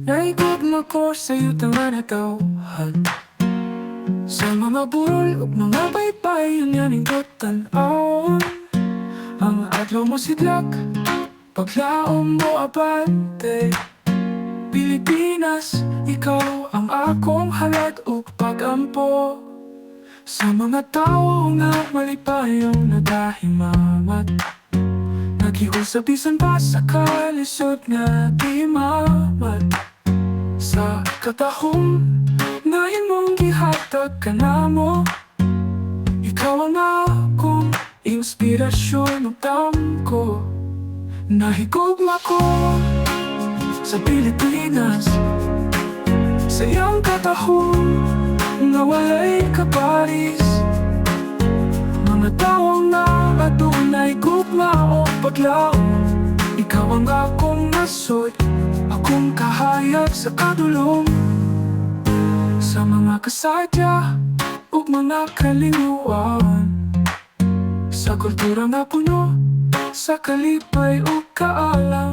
Naigugma ko sa'yo tanganagawan sa mga burol ug mga baybayon yaning tanaw. Ang adlaw mo sidlak, paglaom mo abante. Pilipinas, ikaw ang akong halad ug pagampo. Sa mga tao nga malipayong nagahimamat, nagiusap bisan pa sa kalisod nga di mamat. Sa katahong na imong gihatag ka namo, ikaw ang akong inspirasyon ug tamko. Nahigugma ko sa Pilipinas, sa iyang katahong nga walay kaparis. Mga taong na adunay gugma o paglaom, ikaw ang akong nasod, akong kahayag sa kadulong. Sa mga kasadya ug mga kalinguan, sa kultura nga puno sa kalipay ug kaalam.